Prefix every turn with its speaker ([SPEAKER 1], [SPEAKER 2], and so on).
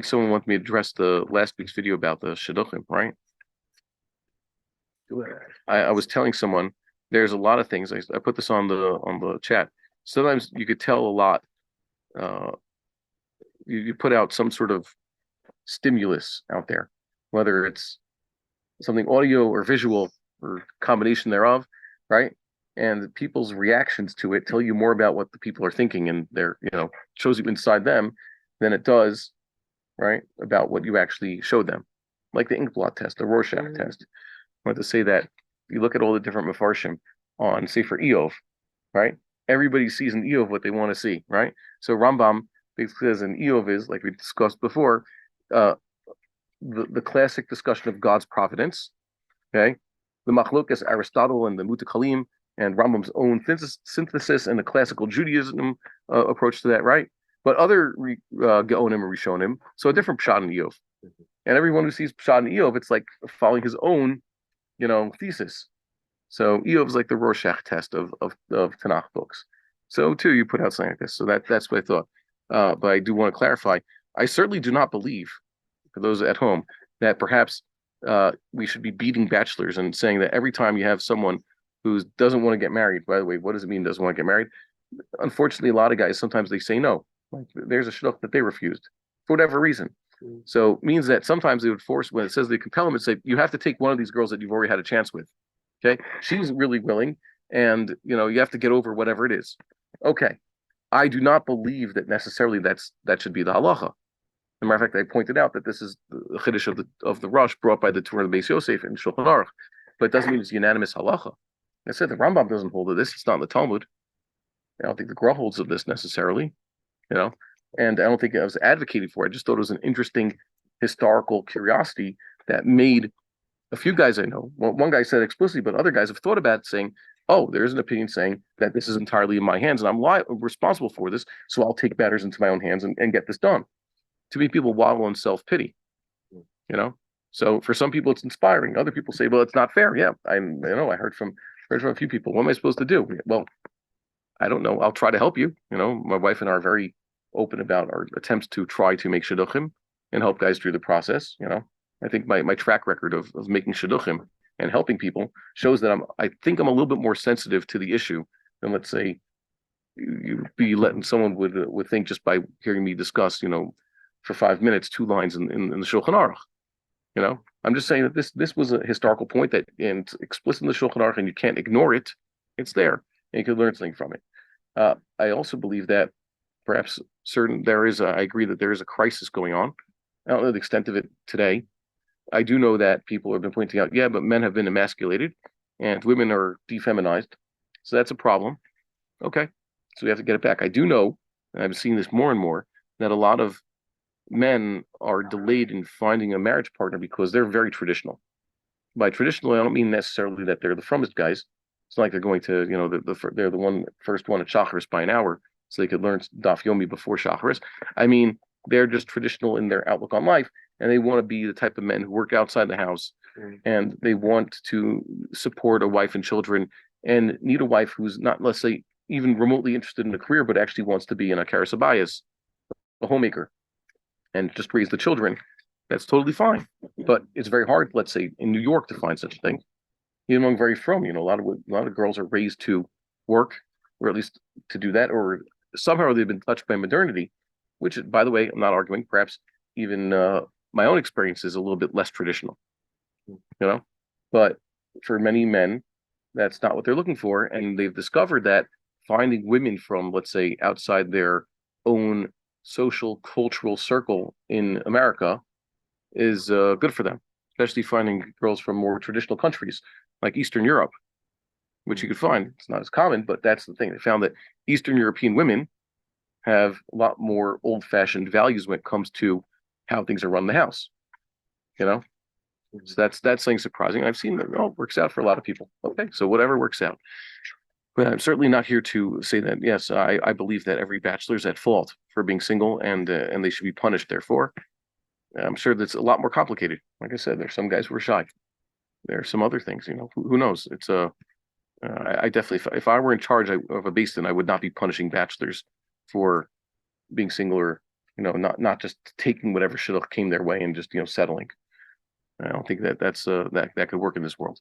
[SPEAKER 1] think someone wanted me to address the last week's video about the shidduchim, right? I was telling someone there's a lot of things. I put this on the chat. Sometimes you could tell a lot. You put out some sort of stimulus out there, whether it's something audio or visual or combination thereof, right? And people's reactions to it tell you more about what the people are thinking, and they're, shows you inside them than it does, right, about what you actually showed them. Like the ink blot test, the Rorschach test. I want to say that you look at all the different mafarshim on Sefer Eov, right? Everybody sees in Eov what they want to see, right? So Rambam basically says in Eov is, like we discussed before, the classic discussion of God's providence, okay? The Machlokas, Aristotle, and the Mutakalim, and Rambam's own synthesis and the classical Judaism approach to that, right? But other Geonim or Rishonim, so a different Pshat in Eov. And everyone who sees Pshat in Eov, it's like following his own, thesis. So Eov is like the Rorschach test of Tanakh books. So too, you put out something like this. So that's what I thought. But I do want to clarify. I certainly do not believe, for those at home, that perhaps we should be beating bachelors and saying that every time you have someone who doesn't want to get married. By the way, what does it mean doesn't want to get married? Unfortunately, a lot of guys, sometimes they say no. Like, there's a shidduch that they refused for whatever reason. So it means that sometimes they would force, when it says they compel them, and say, you have to take one of these girls that you've already had a chance with. Okay, she's really willing, and you have to get over whatever it is. Okay, I do not believe that necessarily that should be the halacha. As a matter of fact, I pointed out that this is the chiddush of the Rosh brought by the Torah of the Beis Yosef in Shulchan Aruch, but it doesn't mean it's unanimous halacha. I said the Rambam doesn't hold of this; it's not in the Talmud. I don't think the Gra holds of this necessarily, and I don't think I was advocating for it. I just thought it was an interesting historical curiosity that made a few guys I know. Well, one guy said explicitly, but other guys have thought about it, saying, "Oh, there's an opinion saying that this is entirely in my hands, and I'm responsible for this, so I'll take matters into my own hands and get this done." Too many people wallow in self-pity, So for some people, it's inspiring. Other people say, "Well, it's not fair." Yeah, I heard from a few people. What am I supposed to do? Well, I don't know. I'll try to help you. My wife and I are very open about our attempts to try to make shidduchim and help guys through the process. I think my track record of making shidduchim and helping people shows that I think I'm a little bit more sensitive to the issue than, let's say, you be letting someone would think just by hearing me discuss, for 5 minutes, 2 lines in the Shulchan Aruch. I'm just saying that this was a historical point that, and it's explicit in the Shulchan Aruch, and you can't ignore it. It's there, and you can learn something from it. I also believe that perhaps I agree that there is a crisis going on. I don't know the extent of it today. I do know that people have been pointing out, yeah, but men have been emasculated and women are defeminized. So that's a problem. Okay. So we have to get it back. I do know, and I've seen this more and more, that a lot of men are delayed in finding a marriage partner because they're very traditional. By traditional, I don't mean necessarily that they're the frommest guys. It's not like they're going to, they're the first one at Shacharis by an hour, so they could learn Daf Yomi before Shacharis. I mean, they're just traditional in their outlook on life, and they want to be the type of men who work outside the house, and they want to support a wife and children, and need a wife who's not, let's say, even remotely interested in a career, but actually wants to be in a Karas Habayis, a homemaker, and just raise the children. That's totally fine. But it's very hard, let's say, in New York to find such a thing. Even among very frum, a lot of girls are raised to work, or at least to do that, or somehow they've been touched by modernity, which, by the way, I'm not arguing. Perhaps even my own experience is a little bit less traditional, But for many men, that's not what they're looking for, and they've discovered that finding women from, let's say, outside their own social, cultural circle in America is good for them, especially finding girls from more traditional countries like Eastern Europe, which you could find. It's not as common, but that's the thing. They found that Eastern European women have a lot more old-fashioned values when it comes to how things are run in the house, So that's something surprising. I've seen that it works out for a lot of people. Okay, so whatever works out. But I'm certainly not here to say that, yes, I believe that every bachelor is at fault for being single and they should be punished, therefore. I'm sure that's a lot more complicated. Like I said, there's some guys who are shy. There are some other things, who knows? It's I definitely, if I were in charge of a beis din, I would not be punishing bachelors for being single or, not just taking whatever shidduch came their way and just settling. I don't think that that could work in this world.